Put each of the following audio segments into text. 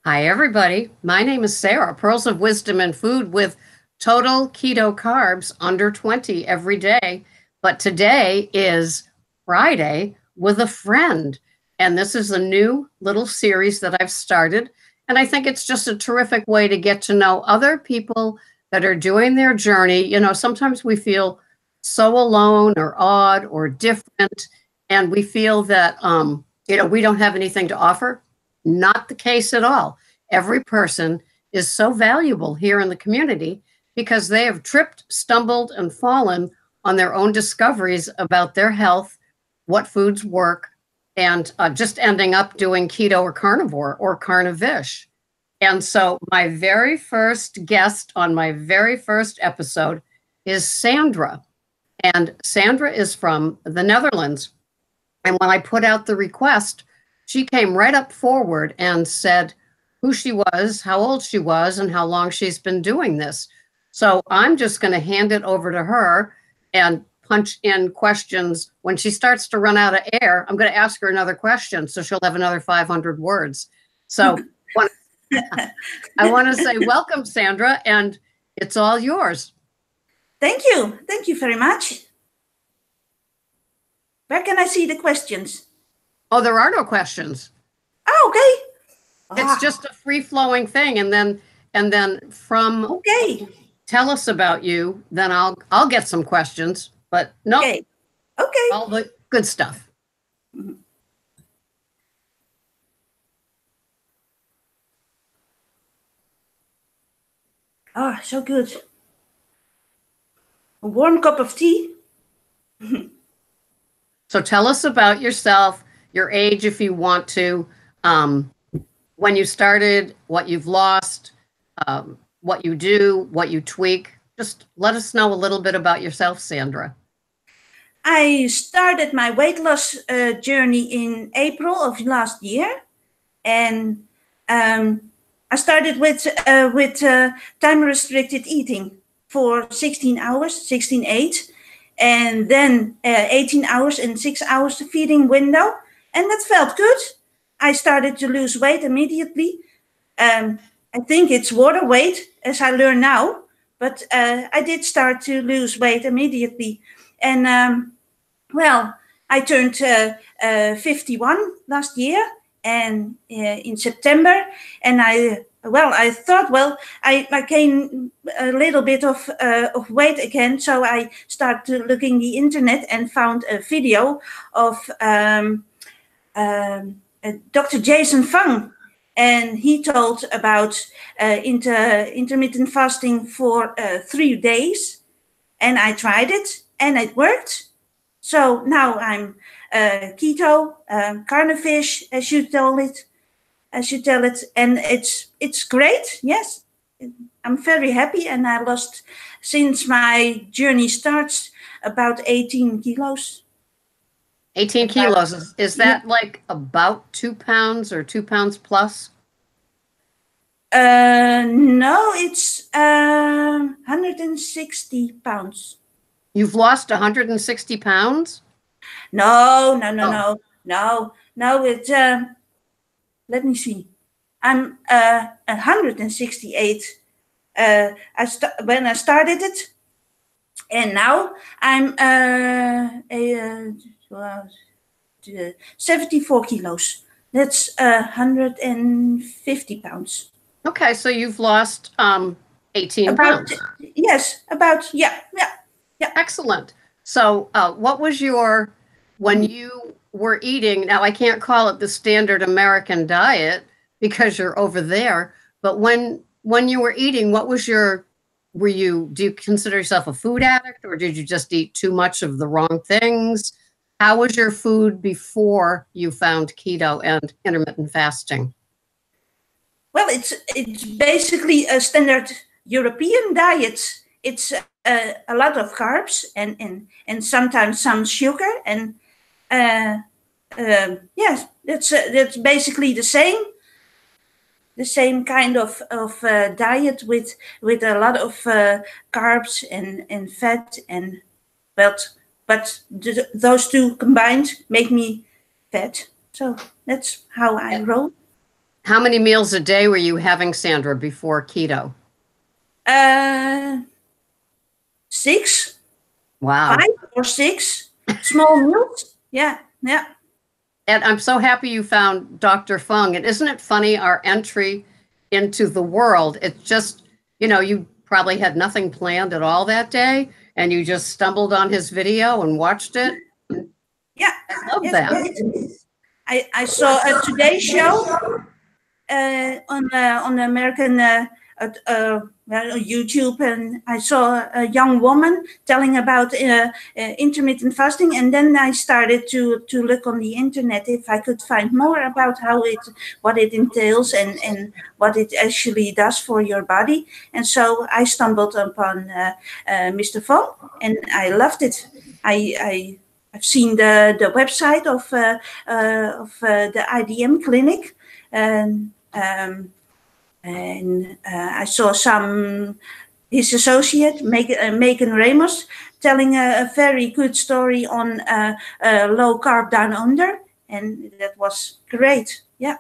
Hi, everybody. My name is Sarah, Pearls of Wisdom and Food with total keto carbs under 20 every day. But today is Friday with a friend. And this is a new little series that I've started. And I think it's just a terrific way to get to know other people that are doing their journey. You know, sometimes we feel so alone or odd or different, and we feel that, we don't have anything to offer. Not the case at all. Every person is so valuable here in the community because they have tripped, stumbled, and fallen on their own discoveries about their health, what foods work, and just ending up doing keto or carnivore or carnivish. And so, my very first guest on my very first episode is Sandra. And Sandra is from the Netherlands. And when I put out the request, she came right up forward and said who she was, how old she was, and how long she's been doing this. So I'm just going to hand it over to her and punch in questions. When she starts to run out of air, I'm going to ask her another question, so she'll have another 500 words. So I want to say welcome, Sandra, and it's all yours. Thank you. Thank you very much. Where can I see the questions? Oh, there are no questions. Oh, okay. It's just a free-flowing thing, and then from okay. Tell us about you, then I'll get some questions, but no, okay. All the good stuff. Oh, so good. A warm cup of tea. So tell us about yourself, your age if you want to, when you started, what you've lost, what you do, what you tweak. Just let us know a little bit about yourself, Sandra. I started my weight loss journey in April of last year. And I started with time-restricted eating for 16 hours, 16-8. And then 18 hours and 6 hours feeding window. And that felt good. I started to lose weight immediately. I think it's water weight, as I learn now. But I did start to lose weight immediately. And, I turned 51 last year. And in September. And I thought, I gained a little bit of weight again. So I started looking the internet and found a video of Dr. Jason Fung. And he told about intermittent fasting for 3 days. And I tried it and it worked. So now I'm keto, carnivish, as you tell it, and it's great. Yes, I'm very happy, and I lost since my journey starts about 18 kilos. 18 kilos is that like about 2 pounds or 2 pounds plus? No, it's 160 pounds. You've lost 160 pounds? No. It's let me see. I'm 168. When I started it, and now I'm 74 kilos. That's 150 pounds. Okay, so you've lost 18 pounds. Yes, yeah. Excellent. So what was when you were eating, now I can't call it the standard American diet because you're over there, but when you were eating, what was do you consider yourself a food addict, or did you just eat too much of the wrong things? How was your food before you found keto and intermittent fasting? Well, it's basically a standard European diet. It's a lot of carbs and sometimes some sugar, and yes, that's basically the same kind of diet with a lot of carbs and fat, and but those two combined make me fat. So that's how I roll. How many meals a day were you having, Sandra, before keto? Uh, 6, Wow. 5 or 6 small meals. Yeah, yeah. And I'm so happy you found Dr. Fung. And isn't it funny, our entry into the world? It's just, you probably had nothing planned at all that day, and you just stumbled on his video and watched it. Yeah, I love yes, that. I saw a Today show on the American YouTube, and I saw a young woman telling about intermittent fasting, and then I started to look on the internet if I could find more about what it entails and what it actually does for your body. And so I stumbled upon Mr. Fong, and I loved it. I've seen the website of the IDM clinic, and I saw his associate Megan Ramos telling a very good story on low carb down under, and that was great. Yeah.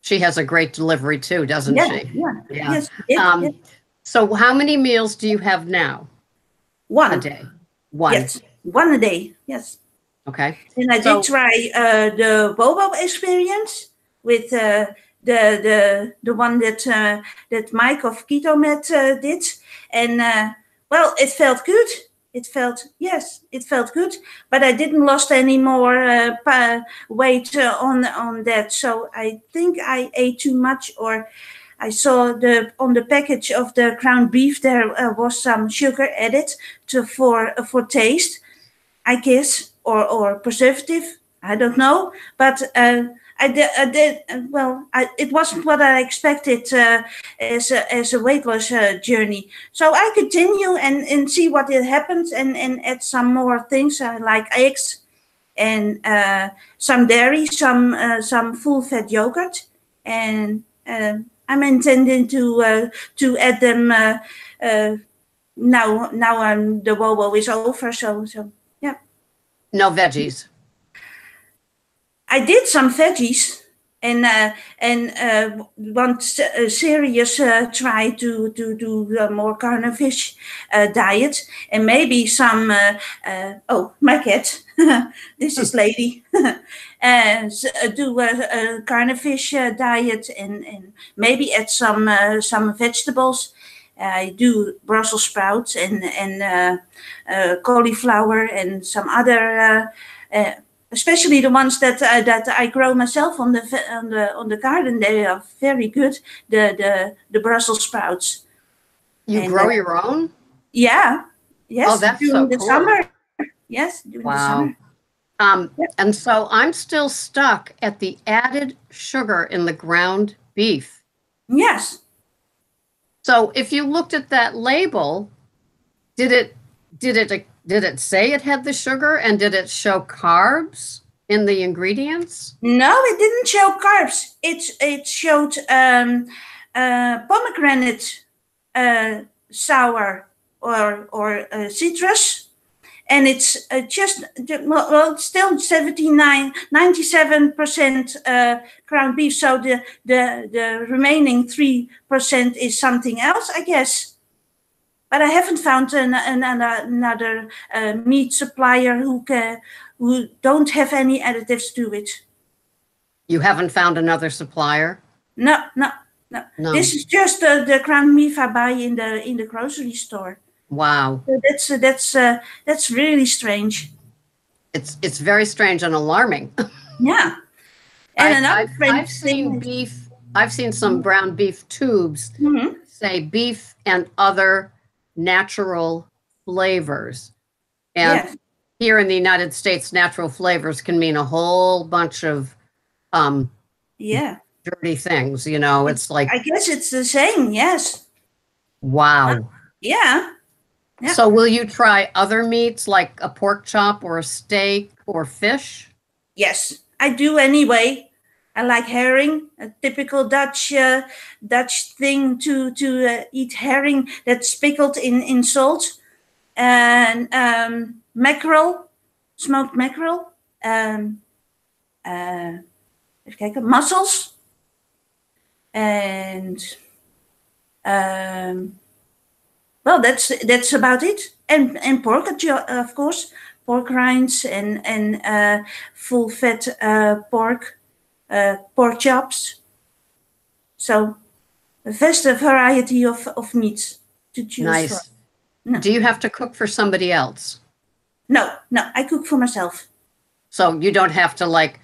She has a great delivery too, doesn't Yeah. she? Yeah. Yeah. Yes. Yes. So how many meals do you have now a One. day? One. Yes. One a day. Yes. Okay. And I did try the Bobo experience with the one that Mike of Keto Med did, and well, it felt good. It felt good, but I didn't lost any more weight on that. So I think I ate too much, or I saw on the package of the ground beef there was some sugar added for taste, I guess, or preservative. I don't know, but I did well. It wasn't what I expected as a weight loss journey. So I continue and see what it happens, and add some more things like eggs and some dairy, some full fat yogurt, and I'm intending to add them now. The WOWO is over, so yeah. No veggies. I did some veggies and one serious try to do a more carnivish diet, and maybe some oh, my cat, this is lady, do a carnivish diet, and maybe add some vegetables. I do Brussels sprouts and cauliflower and some other especially the ones that I grow myself on the garden. They are very good. The Brussels sprouts. You grow your own? Yeah. Yes. Oh, that's during so the cool. summer. Yes, during the summer. And so I'm still stuck at the added sugar in the ground beef. Yes. So if you looked at that label, did it say it had the sugar, and did it show carbs in the ingredients? No, it didn't show carbs. It showed pomegranate sour or citrus. And it's just, well, it's still 97% ground beef. So the remaining 3% is something else, I guess. But I haven't found another meat supplier who don't have any additives to it. You haven't found another supplier? No. This is just the ground beef I buy in the grocery store. Wow. So that's really strange. It's very strange and alarming. Yeah. And I've seen beef. I've seen some ground beef tubes say beef and other natural flavors. And here in the United States, natural flavors can mean a whole bunch of dirty things. It's like, I guess it's the same. Yes. Wow. Yeah. So will you try other meats like a pork chop or a steak or fish? Yes, I do anyway. I like herring, a typical Dutch thing to eat herring that's pickled in salt, and mackerel, smoked mackerel, even kijken, mussels. and well, that's about it. And pork, of course, pork rinds and full fat pork, pork chops. So a vast variety of meats to choose from. Nice. No. Do you have to cook for somebody else? No, I cook for myself. So you don't have to, like,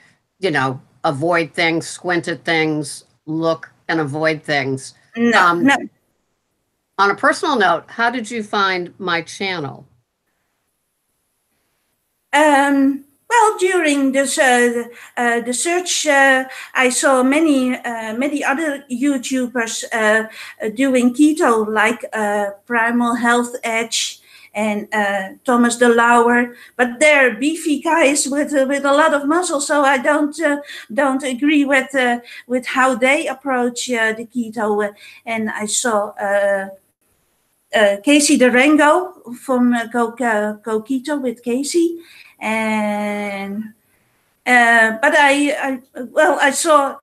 avoid things, squint at things, look and avoid things. No, no. On a personal note, how did you find my channel? Well, during this the search, I saw many other YouTubers doing keto, like Primal Health Edge and Thomas de Lauer, but they're beefy guys with a lot of muscle, so I don't agree with how they approach the keto. And I saw Casey Durango from Go Keto with Casey. And but I saw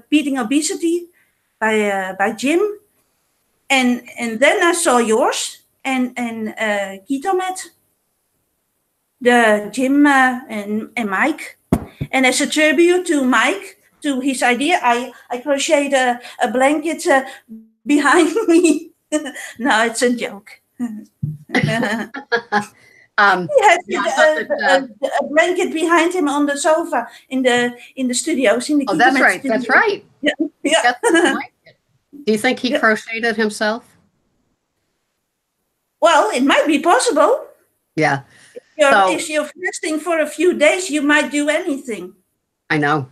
Beating Obesity by Jim, and then I saw yours and KetoMed, the Jim and Mike, and as a tribute to Mike, to his idea, I crocheted a blanket behind me. No, it's a joke. He had a blanket behind him on the sofa in the studios. Oh, that's right. Studio. That's right. Yeah. Do you think he crocheted himself? Well, it might be possible. Yeah. If you're fasting for a few days, you might do anything. I know.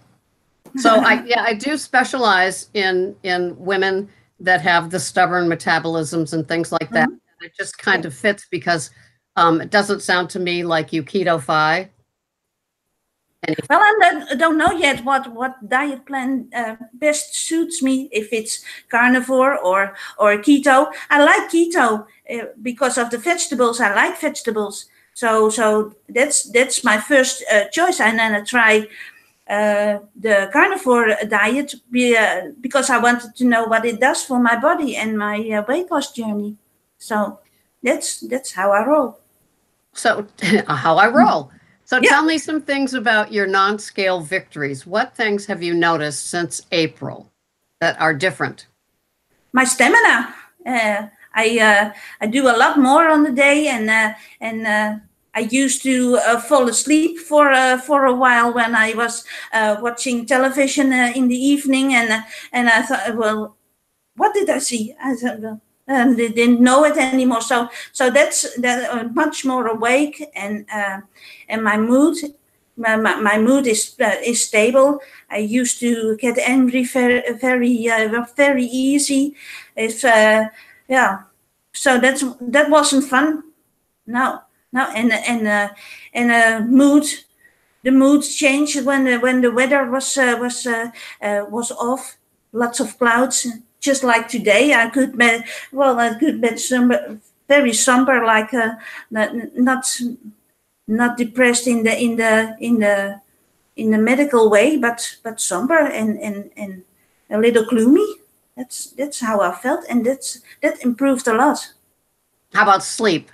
So I do specialize in women that have the stubborn metabolisms and things like that. And it just kind of fits because it doesn't sound to me like you keto-fy. Well, I don't know yet what diet plan best suits me, if it's carnivore or keto. I like keto because of the vegetables. I like vegetables. So that's my first choice. And then I try the carnivore diet because I wanted to know what it does for my body and my weight loss journey. So that's how I roll. So how I roll. So tell me some things about your non-scale victories. What things have you noticed since April that are different? My stamina. I do a lot more on the day, and I used to fall asleep for a while when I was watching television in the evening, and I thought, well, what did I see? I thought, well, and they didn't know it anymore. So that's much more awake, and my mood, my mood is stable. I used to get angry very easy. It's So that wasn't fun. No, and mood. The mood changed when the weather was off. Lots of clouds. Just like today, I could be very somber, like not depressed in the medical way, but somber and a little gloomy. That's how I felt, and that improved a lot. How about sleep?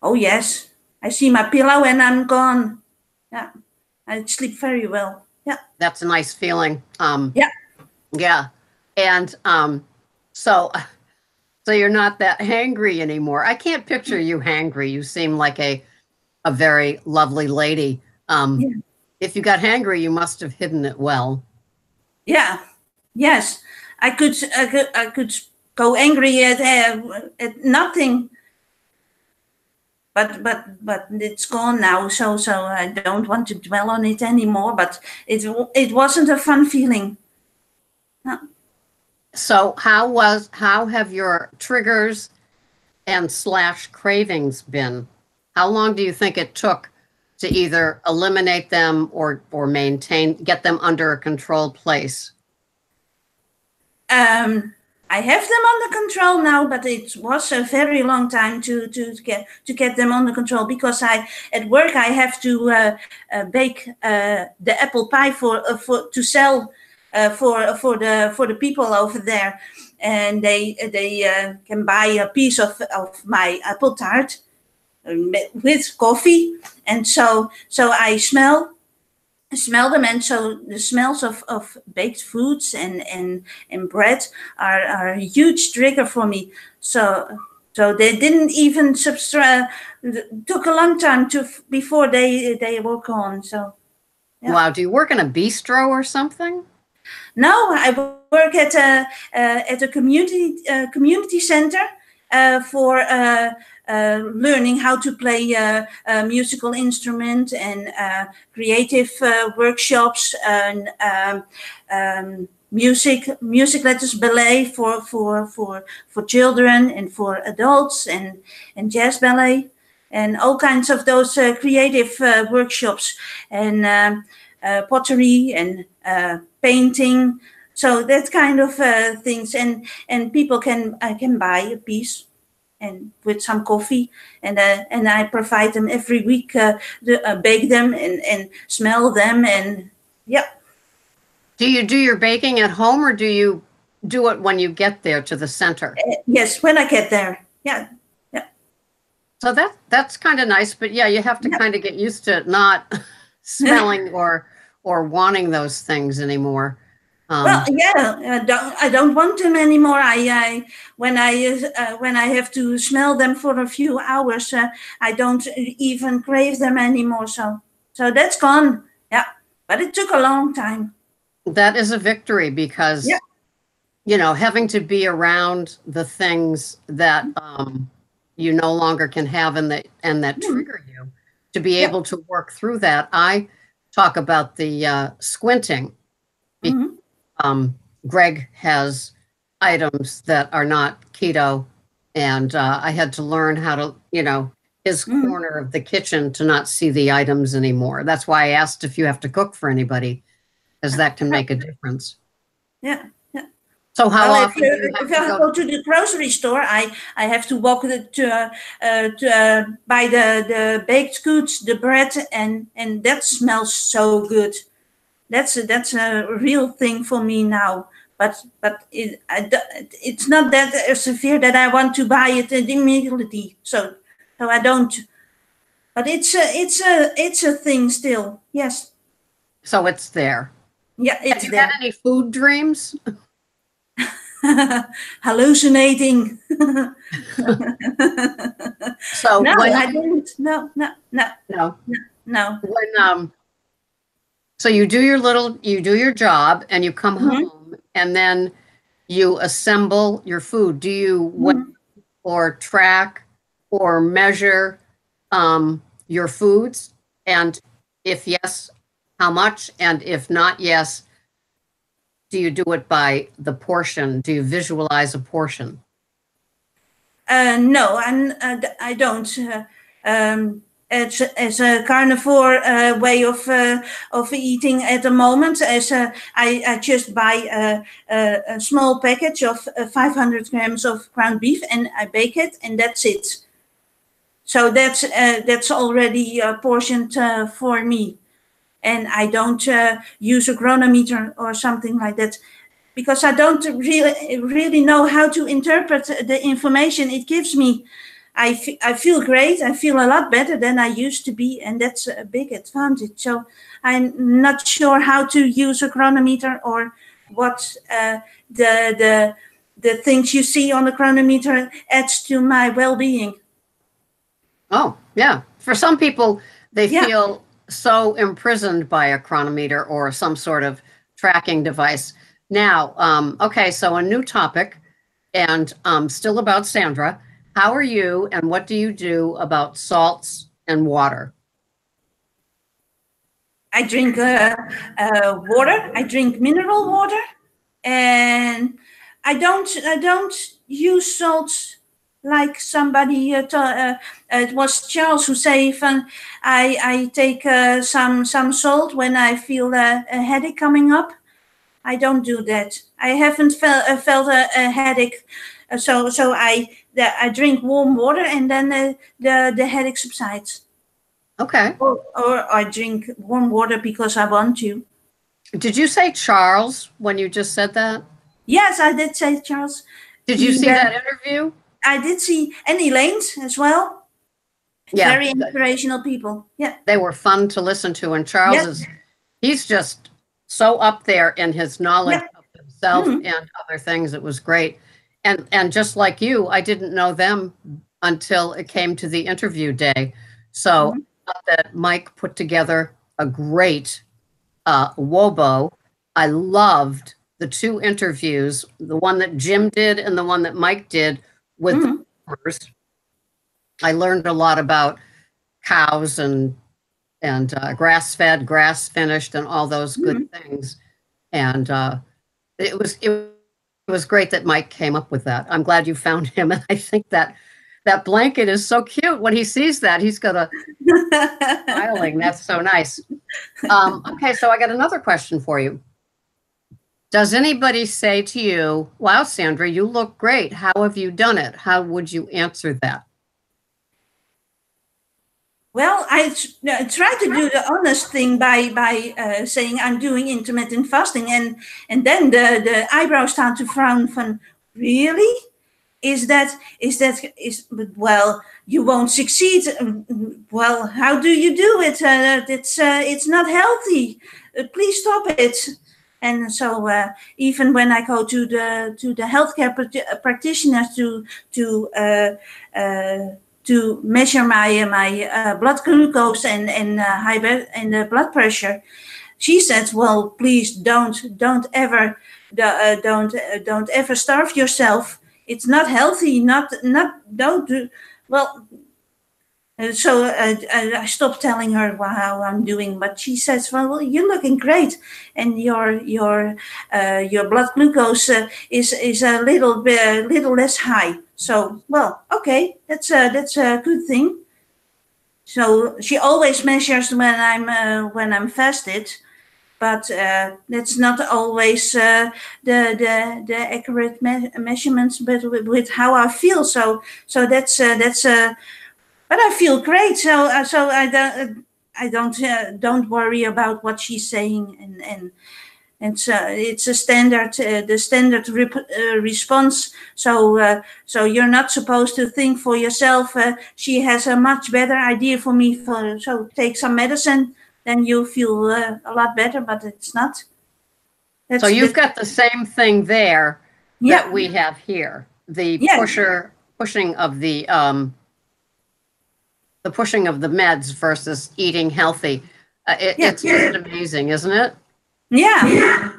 Oh yes, I see my pillow and I'm gone. Yeah, I sleep very well. Yeah, that's a nice feeling. Yeah. And so you're not that hangry anymore. I can't picture you hangry. You seem like a very lovely lady. If you got hangry, you must have hidden it well. Yeah. Yes, I could go angry at nothing. But it's gone now. So I don't want to dwell on it anymore. But it wasn't a fun feeling. No. So how have your triggers and / cravings been? How long do you think it took to either eliminate them or get them under a controlled place? I have them under control now, but it was a very long time to get them under control, because at work I have to bake the apple pie to sell for the people over there, and they can buy a piece of my apple tart with coffee, and so I smell them, and so the smells of baked foods and bread are a huge trigger for me. So they didn't even took a long time before they were gone. So yeah. Wow. Do you work in a bistro or something? No, I work at a community center for learning how to play a musical instrument, and creative workshops, and music letters, ballet for children and for adults, and jazz ballet, and all kinds of those creative workshops, and pottery, and painting. So that kind of things, and people can buy a piece, and with some coffee, and I provide them every week, bake them and smell them, and yeah. Do you do your baking at home, or do you do it when you get there to the center? Yes, when I get there. Yeah. So that's kind of nice, but yeah, you have to kind of get used to not smelling or wanting those things anymore. Well, yeah, I don't want them anymore. When I have to smell them for a few hours, I don't even crave them anymore. So that's gone. Yeah, but it took a long time. That is a victory, because having to be around the things that you no longer can have, and that trigger you, to be able to work through that. I talk about the squinting. Greg has items that are not keto, and I had to learn how to, his corner of the kitchen, to not see the items anymore. That's why I asked if you have to cook for anybody, because that can make a difference. Yeah. So how well, often do you have if I go to the grocery store, I have to walk to buy the baked goods, the bread, and that smells so good. That's a real thing for me now. But it's not that severe that I want to buy it immediately. So I don't. But it's a thing still. Yes. So it's there. Yeah, it's Have you there. had any food dreams? Hallucinating. So no, when I didn't. No. When so you do your job, and you come home, and then you assemble your food. Do you weigh or track or measure your foods? And if yes, how much? And if not, yes, do you do it by the portion? Do you visualize a portion? No, I don't. As a carnivore way of eating at the moment, I just buy a small package of 500 grams of ground beef, and I bake it, and that's it. So that's already portioned for me, and I don't use a chronometer or something like that, because I don't really know how to interpret the information it gives me. I feel great. I feel a lot better than I used to be, and that's a big advantage. So I'm not sure how to use a chronometer, or what the things you see on the chronometer adds to my well-being. Oh, yeah. For some people, they feel so imprisoned by a chronometer or some sort of tracking device. Now, okay, so a new topic, and still about Sandra. How are you, and what do you do about salts and water? I drink water. I drink mineral water, and I don't use salt like somebody. It was Charles who said, I take some salt when I feel a headache coming up. I don't do that. I haven't felt a headache, so I drink warm water, and then the headache subsides. Okay. Or I drink warm water because I want to. Did you say Charles when you just said that? Yes, I did say Charles. Did you see that interview? I did see, and Elaine's as well. Yeah, Very inspirational people. Yeah. they were fun to listen to. And Charles Yes. he's just so up there in his knowledge Yeah. of himself and other things. It was great. And just like you, I didn't know them until it came to the interview day. So that Mike put together a great Wobo. I loved the two interviews, the one that Jim did and the one that Mike did with the farmers. I learned a lot about cows and grass fed, grass finished, and all those good things. And it was great that Mike came up with that. I'm glad you found him, and I think that that blanket is so cute. When he sees that, he's gonna smiling. That's so nice. Okay, so I got another question for you. Does anybody say to you, "Wow, Sandra, you look great. How have you done it?" How would you answer that? Well, I try to do the honest thing by saying I'm doing intermittent fasting, and then the eyebrows start to frown. From really, well, you won't succeed. Well, how do you do it? It's not healthy. Please stop it. And so even when I go to the healthcare practitioners to measure my blood glucose and high blood pressure, she said, "Well, please don't ever starve yourself. It's not healthy. Don't do well." So I stopped telling her how I'm doing, but she says, "Well, you're looking great, and your blood glucose is a little less high." So, well, okay, that's a good thing. So she always measures when I'm fasted, but that's not always the accurate measurements, but with how I feel. So that's but I feel great. So I don't worry about what she's saying, and so it's a standard, the standard response. So you're not supposed to think for yourself. She has a much better idea for me. So take some medicine, then you feel a lot better. But it's not. So you've got the same thing there that we have here. The pushing of the pushing of the meds versus eating healthy. It's just amazing, isn't it? Yeah.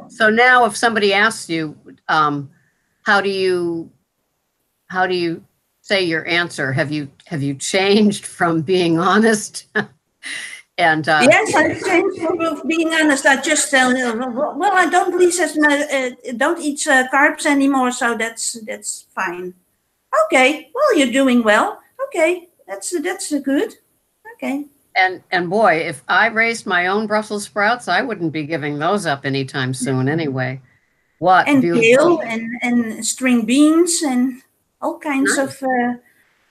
So now if somebody asks you, how do you say your answer? Have you changed from being honest? And yes, I changed from being honest. I just tell well, I don't don't eat carbs anymore, so that's fine. Okay, well, you're doing well. Okay, that's good. Okay. And boy, if I raised my own Brussels sprouts, I wouldn't be giving those up anytime soon anyway. What and beautiful. kale and string beans and all kinds of.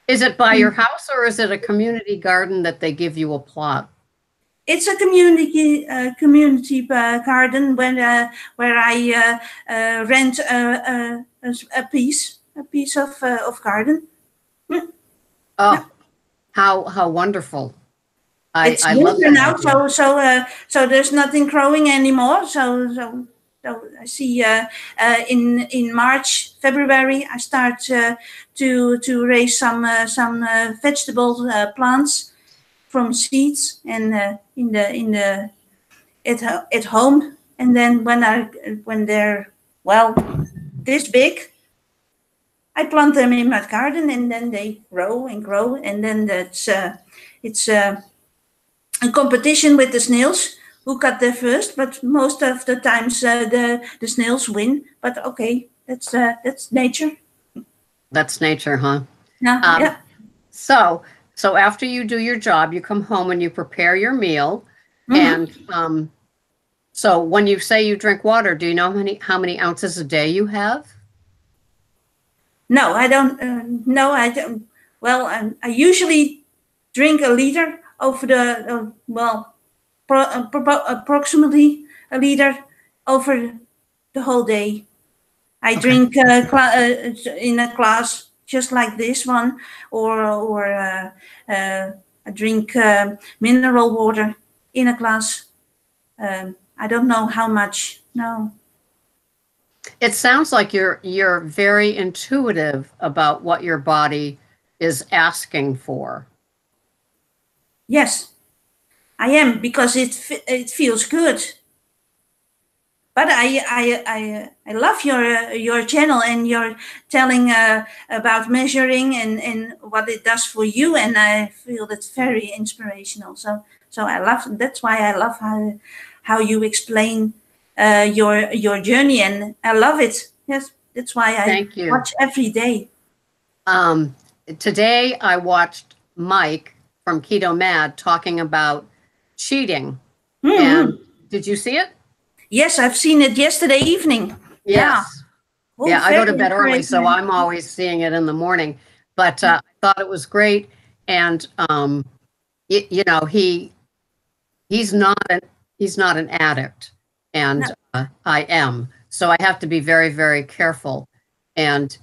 Is it by your house or is it a community garden that they give you a plot? It's a community garden where I rent a piece of garden. Oh, how wonderful! It's I love winter that now, idea. so there's nothing growing anymore. So I see in March, February, I start to raise some vegetable plants from seeds and at home. And then when they're well this big, I plant them in my garden, and then they grow and grow, and then it's a competition with the snails who cut there first. But most of the times the snails win. But okay, that's nature. That's nature, huh? Yeah. So after you do your job, you come home and you prepare your meal. And so when you say you drink water, do you know how many ounces a day you have? No, I don't. No, I don't. Well, I usually drink a liter over the approximately a liter over the whole day. I Okay. drink in a glass just like this one, or I drink mineral water in a glass. I don't know how much. No. It sounds like you're very intuitive about what your body is asking for. Yes, I am, because it feels good. But I love your channel, and you're telling about measuring and what it does for you, and I feel that's very inspirational. So I love, that's why I love how you explain your journey, and I love it. Yes, that's why I Thank you. watch every day. Today I watched Mike from Keto Mad talking about cheating. And did you see it? Yes, I've seen it yesterday evening. Yeah. Yes. Oh, Yeah, I go very to bed early, so inspirational. I'm always seeing it in the morning. But I thought it was great, and you know, he's not an addict, No. and I am, so I have to be very, very careful. And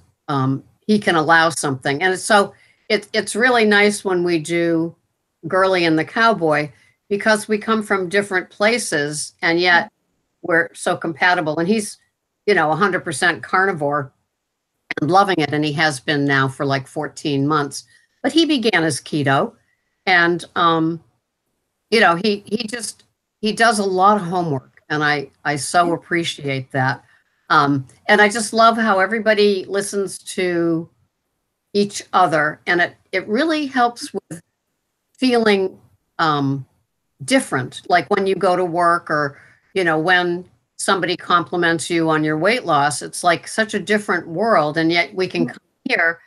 he can allow something, and so it's really nice when we do Girly and the Cowboy, because we come from different places, and yet we're so compatible. And he's, 100% carnivore and loving it, and he has been now for like 14 months. But he began as keto, and he does a lot of homework, and I so appreciate that. And I just love how everybody listens to each other, and it really helps with feeling different. Like when you go to work, or when somebody compliments you on your weight loss, it's like such a different world, and yet we can come here,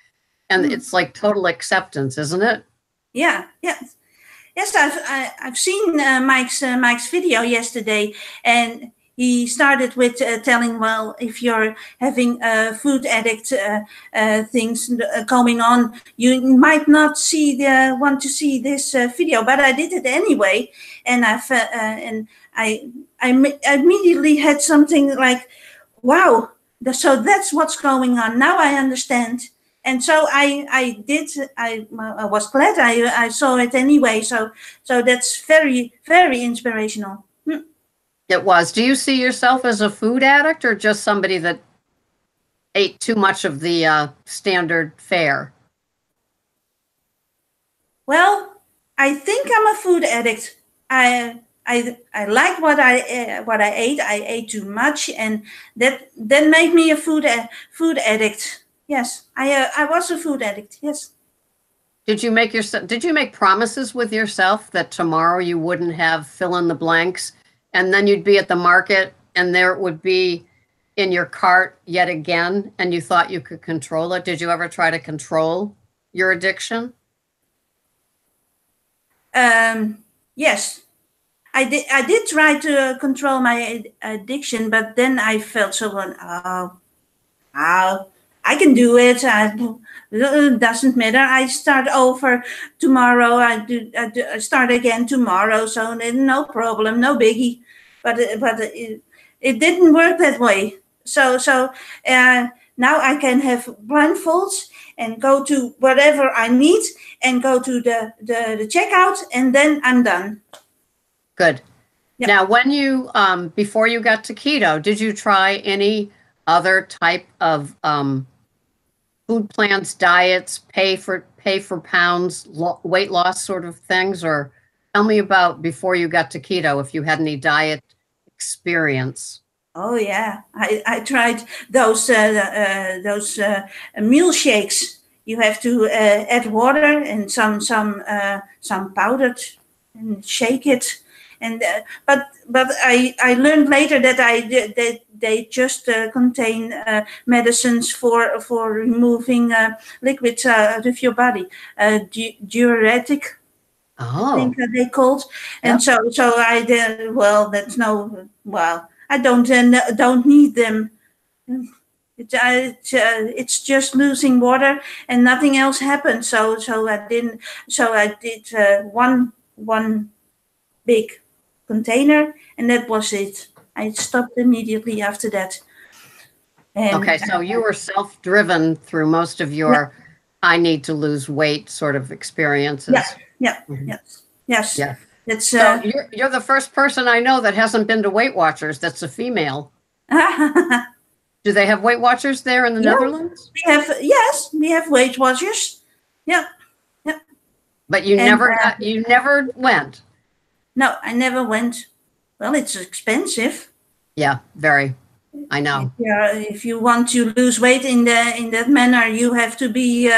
and it's like total acceptance, isn't it? Yeah. Yes. Yes, I've seen Mike's video yesterday, and he started with telling, well, if you're having food addict things going on, you might not want to see this video, but I did it anyway, and I immediately had something like, wow, so that's what's going on. Now I understand. And so I was glad I saw it anyway. So that's very, very inspirational. It was. Do you see yourself as a food addict, or just somebody that ate too much of the standard fare? Well, I think I'm a food addict. I like what I ate. I ate too much, and that made me a food addict. Yes, I was a food addict. Yes. Did you make promises with yourself that tomorrow you wouldn't have fill in the blanks, and then you'd be at the market and there it would be in your cart yet again, and you thought you could control it? Did you ever try to control your addiction? Yes, I did try to control my addiction, but then I felt so I can do it. It doesn't matter. I start over tomorrow. I start again tomorrow. So no problem, no biggie. But it didn't work that way. So now I can have blindfolds and go to whatever I need, and go to the checkout, and then I'm done. Good. Yeah. Now, when you before you got to keto, did you try any other type of food plans, diets, pay for pounds, weight loss sort of things? Or tell me about before you got to keto, if you had any diet experience. Oh yeah, I tried those meal shakes. You have to add water and some powdered, and shake it. And but I learned later that they just contain medicines for removing liquids out of your body, diuretic, I Oh, think they called. And yep. so I did. Well, that's no. Well, I don't need them. It's just losing water, and nothing else happened. So I didn't. So I did one big container, and that was it. I stopped immediately after that. And Okay, so you were self-driven through most of your I need to lose weight sort of experiences. Mhm. yes. Yeah. That's So you're the first person I know that hasn't been to Weight Watchers that's a female. Do they have Weight Watchers there in the Netherlands? we have Weight Watchers. Yeah, yeah. But you And never went. no, I never went. Well, it's expensive. Yeah, very. I know. Yeah, if you want to lose weight in that manner, you have to be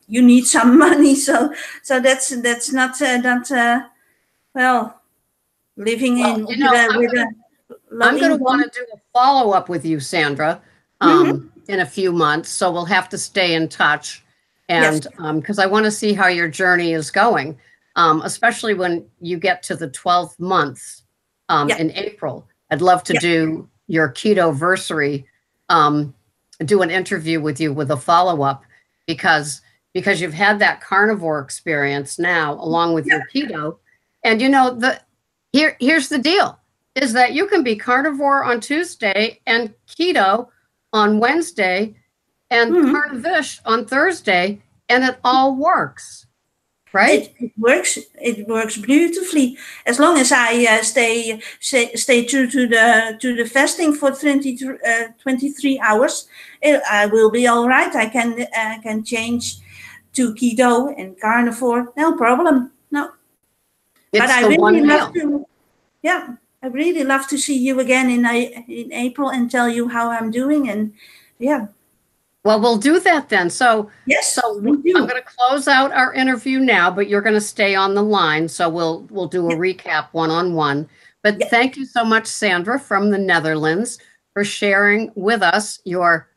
you need some money. So that's not well, living Well, in with a low I'm going to want income. to do a follow-up with you, Sandra, Mm-hmm. in a few months. So we'll have to stay in touch. Yes. And because I want to see how your journey is going, especially when you get to the 12 months Yeah. in April. I'd love to Yeah. do your Keto-versary, do an interview with you with a follow-up because you've had that carnivore experience now along with your keto. And here's the deal is that you can be carnivore on Tuesday and keto on Wednesday and Mm-hmm. carnivish on Thursday, and it all works, right? It works. It works beautifully as long as I stay true to the fasting for 23 hours. I will be all right. I can change to keto and carnivore. No problem. No, but It's I the really one love meal. to. Yeah, I really love to see you again in April and tell you how I'm doing. And yeah, Well, we'll do that then. So yes, we I'm do. going to close out our interview now, but you're going to stay on the line. So we'll do a Yeah, recap one-on-one. But yeah. thank you so much, Sandra from the Netherlands, for sharing with us your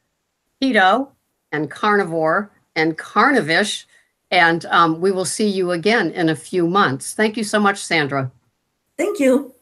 keto and carnivore and carnivish. And we will see you again in a few months. Thank you so much, Sandra. Thank you.